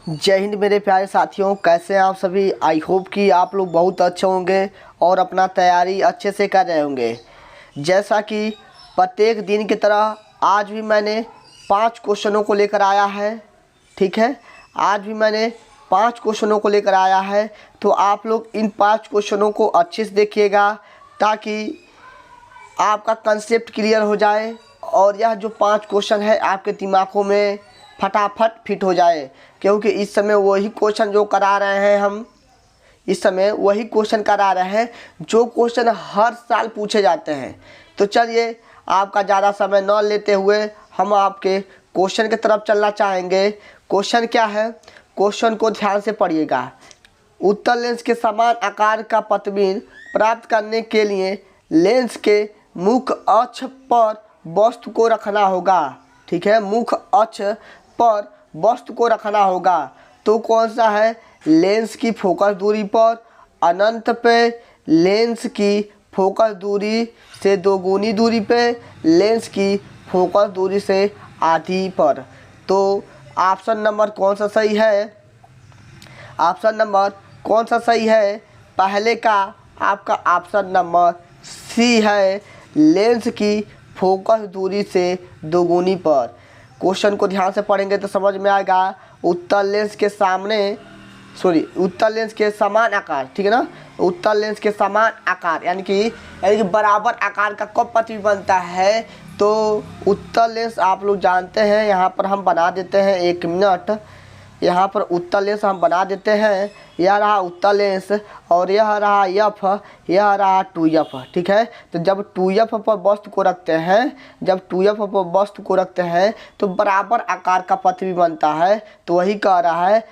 जय हिंद मेरे प्यारे साथियों, कैसे हैं आप सभी। आई होप कि आप लोग बहुत अच्छे होंगे और अपना तैयारी अच्छे से कर रहे होंगे। जैसा कि प्रत्येक दिन की तरह आज भी मैंने 5 क्वेश्चनों को लेकर आया है। ठीक है, आज भी मैंने 5 क्वेश्चनों को लेकर आया है, तो आप लोग इन 5 क्वेश्चनों को अच्छे से देखिएगा ताकि आपका कंसेप्ट क्लियर हो जाए और यह जो 5 क्वेश्चन है आपके दिमागों में फटाफट फिट हो जाए। क्योंकि इस समय वही क्वेश्चन जो करा रहे हैं हम, इस समय वही क्वेश्चन करा रहे हैं जो क्वेश्चन हर साल पूछे जाते हैं। तो चलिए, आपका ज़्यादा समय न लेते हुए हम आपके क्वेश्चन की तरफ चलना चाहेंगे। क्वेश्चन क्या है, क्वेश्चन को ध्यान से पढ़िएगा। उत्तल लेंस के समान आकार का प्रतिबिंब प्राप्त करने के लिए लेंस के मुख्य अक्ष पर वस्तु को रखना होगा। ठीक है, मुख्य अक्ष पर वस्तु को रखना होगा। तो कौन सा है, लेंस की फोकस दूरी पर, अनंत पे, लेंस की फोकस दूरी से दोगुनी दूरी पे, लेंस की फोकस दूरी से आधी पर। तो ऑप्शन नंबर कौन सा सही है, ऑप्शन नंबर कौन सा सही है, पहले का आपका ऑप्शन नंबर सी है, लेंस की फोकस दूरी से दोगुनी पर। क्वेश्चन को ध्यान से पढ़ेंगे तो समझ में आएगा। उत्तल लेंस के उत्तल लेंस के समान आकार, ठीक है ना, उत्तल लेंस के समान आकार यानी कि बराबर आकार का कब प्रतिबिंब बनता है। तो उत्तल लेंस आप लोग जानते हैं, यहाँ पर हम बना देते हैं, 1 मिनट, यहाँ पर उत्तल लेंस हम बना देते हैं। यह रहा उत्तल लेंस और यह रहा एफ, यह रहा 2f। ठीक है, तो जब 2f पर वस्तु को रखते हैं, जब 2f पर वस्तु को रखते हैं तो बराबर आकार का प्रतिबिंब बनता है। तो वही कह रहा है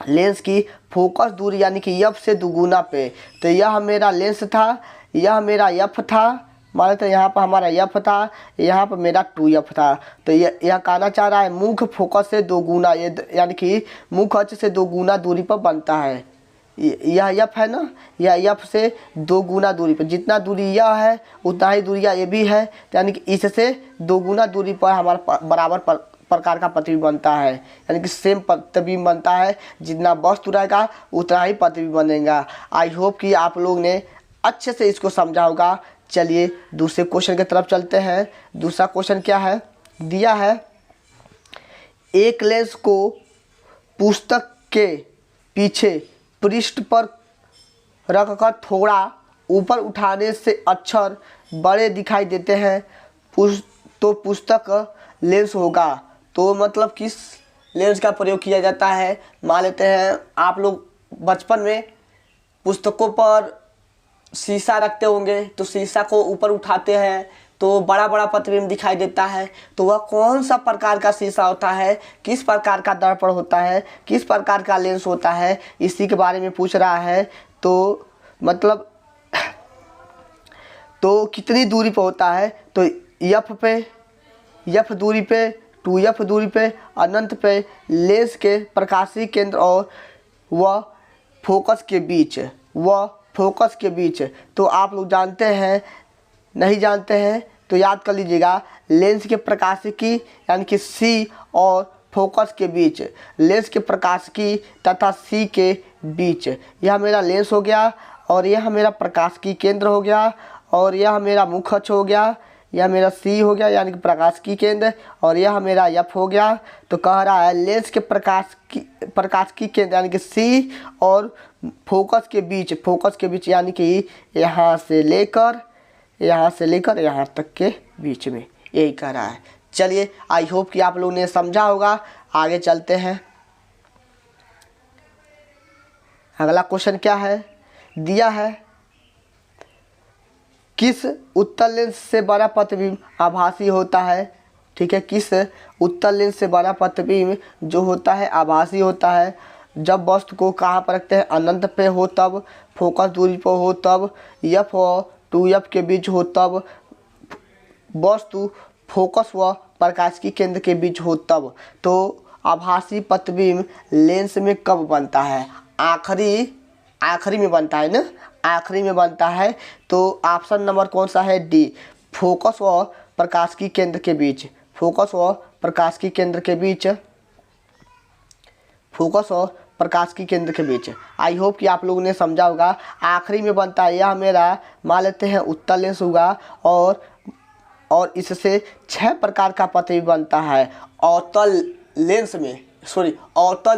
लेंस की फोकस दूरी यानी कि f से दुगुना पे। तो यह मेरा लेंस था, यह मेरा f था, मान लेते हैं यहाँ पर हमारा f था, यहाँ पर मेरा 2f था। तो यह कहना चाह रहा है मुख्य फोकस से दोगुना, ये यानी कि मुख्य अक्ष से दोगुना दूरी पर बनता है। यह f है ना, यह f से दोगुना दूरी पर, जितना दूरी यह है उतना ही दूरी ये भी है, यानी कि इससे दोगुना दूरी पर हमारा बराबर प्रकार का प्रतिबिंब बनता है, यानी कि सेम प्रतिबिंब बनता है। जितना वस्तु रहेगा उतना ही प्रतिबिंब बनेगा। आई होप कि आप लोग ने अच्छे से इसको समझा होगा। चलिए दूसरे क्वेश्चन की तरफ चलते हैं। दूसरा क्वेश्चन क्या है, दिया है एक लेंस को पुस्तक के पीछे पृष्ठ पर रखकर थोड़ा ऊपर उठाने से अक्षर बड़े दिखाई देते हैं, तो पुस्तक लेंस होगा। तो मतलब किस लेंस का प्रयोग किया जाता है। मान लेते हैं आप लोग बचपन में पुस्तकों पर शीशा रखते होंगे, तो शीशा को ऊपर उठाते हैं तो बड़ा बड़ा प्रतिबिंब दिखाई देता है। तो वह कौन सा प्रकार का शीशा होता है, किस प्रकार का दर्पण होता है, किस प्रकार का लेंस होता है, इसी के बारे में पूछ रहा है। तो मतलब तो कितनी दूरी पर होता है, तो एफ दूरी पे, 2f दूरी पे, अनंत पे, लेंस के प्रकाशीय केंद्र और वह फोकस के बीच। तो आप लोग जानते हैं, नहीं जानते हैं तो याद कर लीजिएगा। लेंस के प्रकाशिकी यानी कि C और फोकस के बीच, लेंस के प्रकाशिकी तथा C के बीच, यह मेरा लेंस हो गया और यह मेरा प्रकाशिकी केंद्र हो गया और यह मेरा मुख्य अक्ष हो गया, यह मेरा C हो गया यानी कि प्रकाशिकी केंद्र और यह मेरा F हो गया। तो कह रहा है लेंस के प्रकाशिकी केंद्र यानी कि C और फोकस के बीच यानी कि यहाँ से लेकर यहाँ तक के बीच में, यही कह रहा है। चलिए, आई होप कि आप लोगों ने समझा होगा। आगे चलते हैं। अगला क्वेश्चन क्या है, दिया है किस उत्तल लेंस से बड़ा प्रतिबिंब आभासी होता है। ठीक है, किस उत्तल लेंस से बड़ा प्रतिबिंब जो होता है आभासी होता है। जब वस्तु को कहाँ पर रखते हैं, अनंत पे हो तब, फोकस दूरी पर हो तब, f और 2f के बीच हो तब, वस्तु फोकस व प्रकाशिकी केंद्र के बीच हो तब। तो आभासी प्रतिबिंब लेंस में कब बनता है, आखिरी में बनता है ना, आखिरी में बनता है। तो ऑप्शन नंबर कौन सा है, डी, फोकस व प्रकाशिकी केंद्र के बीच, फोकस व प्रकाशिकी केंद्र के बीच फोकस और प्रकाश की केंद्र के बीच। आई होप कि आप लोगों ने समझा होगा। आखिरी में बनता है यह मेरा मान लेते हैं उत्तल लेंस होगा और इससे 6 प्रकार का प्रतिबिंब बनता है। अवतल लेंस में अवतल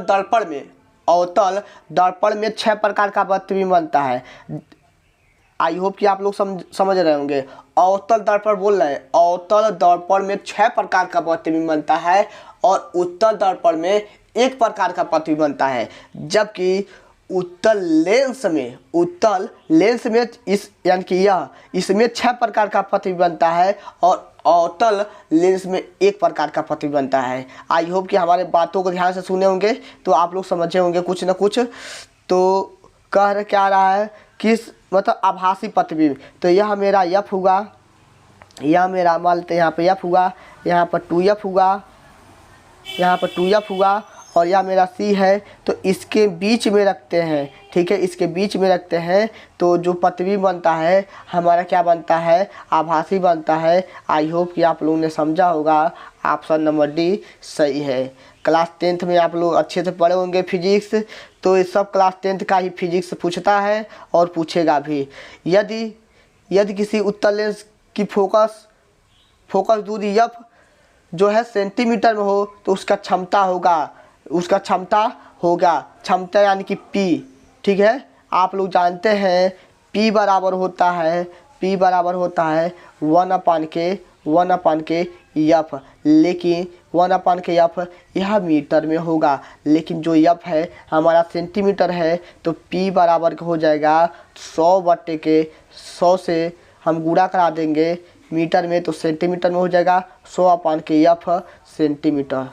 दर्पण में 6 प्रकार का प्रतिबिंब बनता है। आई होप कि आप लोग समझ रहे होंगे। अवतल दर्पण बोल रहे हैं, अवतल दर्पण में 6 प्रकार का प्रतिबिंब बनता है और उत्तल दर्पण में 1 प्रकार का प्रतिबिंब बनता है। जबकि उत्तल लेंस में इसमें 6 प्रकार का प्रतिबिंब बनता है और अवतल लेंस में 1 प्रकार का प्रतिबिंब बनता है। आई होप कि हमारे बातों को ध्यान से सुने होंगे तो आप लोग समझे होंगे कुछ ना कुछ। तो कह क्या रहा है कि मतलब आभासी प्रतिबिंब, तो यह मेरा एफ होगा, यह मेरा मान लेते हैं यहाँ पे एफ होगा, यहाँ पर 2f होगा, यहाँ पर 2f होगा और यह मेरा सी है। तो इसके बीच में रखते हैं, ठीक है, इसके बीच में रखते हैं तो जो प्रतिबिंब बनता है हमारा क्या बनता है, आभासी बनता है। आई होप कि आप लोगों ने समझा होगा। ऑप्शन नंबर डी सही है। क्लास 10th में आप लोग अच्छे से पढ़े होंगे फिजिक्स, तो ये सब क्लास 10th का ही फिजिक्स पूछता है और पूछेगा भी। यदि किसी उत्तल लेंस की फोकस दूरी एफ जो है सेंटीमीटर में हो तो उसका क्षमता यानी कि पी, ठीक है। आप लोग जानते हैं P बराबर होता है 1/के एफ, लेकिन 1/के एफ यह मीटर में होगा, लेकिन जो एफ है हमारा सेंटीमीटर है तो P बराबर हो जाएगा 100 से हम गुणा करा देंगे मीटर में तो सेंटीमीटर में हो जाएगा 100/के एफ सेंटीमीटर,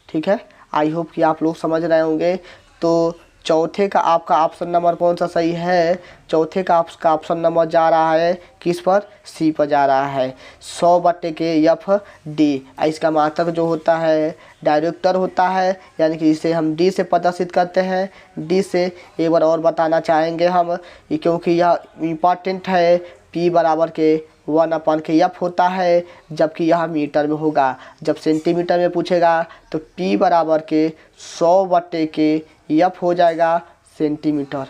ठीक है। आई होप कि आप लोग समझ रहे होंगे। तो चौथे का आपका ऑप्शन नंबर कौन सा सही है, चौथे का आपका ऑप्शन नंबर जा रहा है किस पर, सी पर जा रहा है, 100/के एफ डी। इसका मात्रक जो होता है डायरेक्टर होता है, यानी कि इसे हम डी से प्रदर्शित करते हैं। डी से एक बार और बताना चाहेंगे हम क्योंकि यह इम्पॉर्टेंट है। P बराबर के 1/के एफ होता है, जबकि यह मीटर में होगा। जब सेंटीमीटर में पूछेगा तो P बराबर के 100/के एफ हो जाएगा सेंटीमीटर।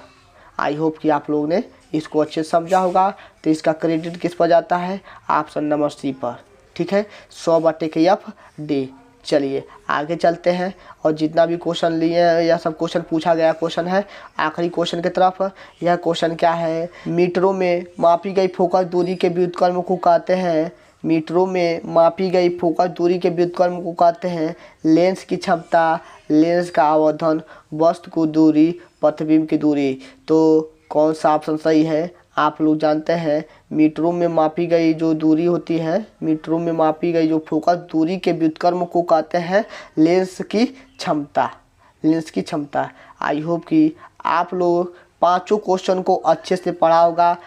आई होप कि आप लोगों ने इसको अच्छे से समझा होगा। तो इसका क्रेडिट किस पर जाता है, ऑप्शन नंबर सी पर, ठीक है, 100/के एफ डी। चलिए आगे चलते हैं और जितना भी क्वेश्चन लिए हैं यह सब क्वेश्चन पूछा गया क्वेश्चन है। आखिरी क्वेश्चन की तरफ, यह क्वेश्चन क्या है, मीटरों में मापी गई फोकस दूरी के व्युत्क्रम को कहते हैं, मीटरों में मापी गई फोकस दूरी के व्युत्क्रम को कहते हैं लेंस की क्षमता, लेंस का आवर्धन, वस्तु की दूरी, प्रतिबिंब की दूरी। तो कौन सा ऑप्शन सही है, आप लोग जानते हैं मीटरों में मापी गई जो दूरी होती है, मीटरों में मापी गई जो फोकस दूरी के व्युत्क्रम को कहते हैं लेंस की क्षमता। आई होप कि आप लोग 5 क्वेश्चन को अच्छे से पढ़ा होगा।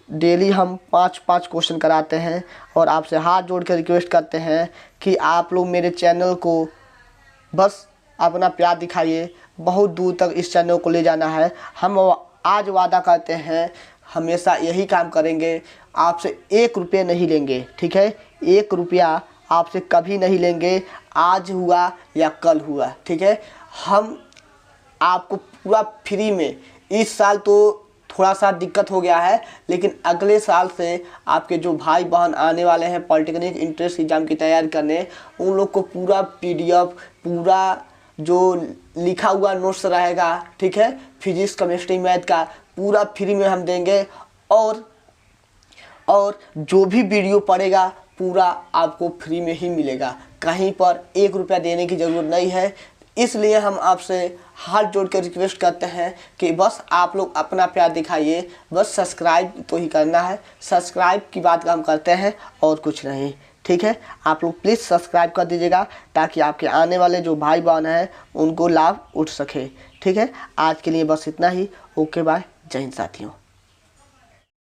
डेली हम 5 क्वेश्चन कराते हैं और आपसे हाथ जोड़ कर रिक्वेस्ट करते हैं कि आप लोग मेरे चैनल को बस अपना प्यार दिखाइए, बहुत दूर तक इस चैनल को ले जाना है। हम आज वादा करते हैं हमेशा यही काम करेंगे, आपसे 1 रुपये नहीं लेंगे, ठीक है, 1 रुपया आपसे कभी नहीं लेंगे, आज हुआ या कल हुआ, ठीक है। हम आपको पूरा फ्री में, इस साल तो थोड़ा सा दिक्कत हो गया है, लेकिन अगले साल से आपके जो भाई बहन आने वाले हैं पॉलिटेक्निक इंट्रेंस एग्जाम की तैयारी करने, उन लोग को पूरा PDF, पूरा जो लिखा हुआ नोट्स रहेगा, ठीक है, फिजिक्स केमिस्ट्री मैथ का पूरा फ्री में हम देंगे और जो भी वीडियो पड़ेगा पूरा आपको फ्री में ही मिलेगा, कहीं पर 1 रुपया देने की ज़रूरत नहीं है। इसलिए हम आपसे हाथ जोड़ कर रिक्वेस्ट करते हैं कि बस आप लोग अपना प्यार दिखाइए, बस सब्सक्राइब तो ही करना है, सब्सक्राइब की बात हम करते हैं और कुछ नहीं, ठीक है। आप लोग प्लीज़ सब्सक्राइब कर दीजिएगा ताकि आपके आने वाले जो भाई बहन हैं उनको लाभ उठ सके, ठीक है। आज के लिए बस इतना ही। ओके बाय, जय हिंद साथियों।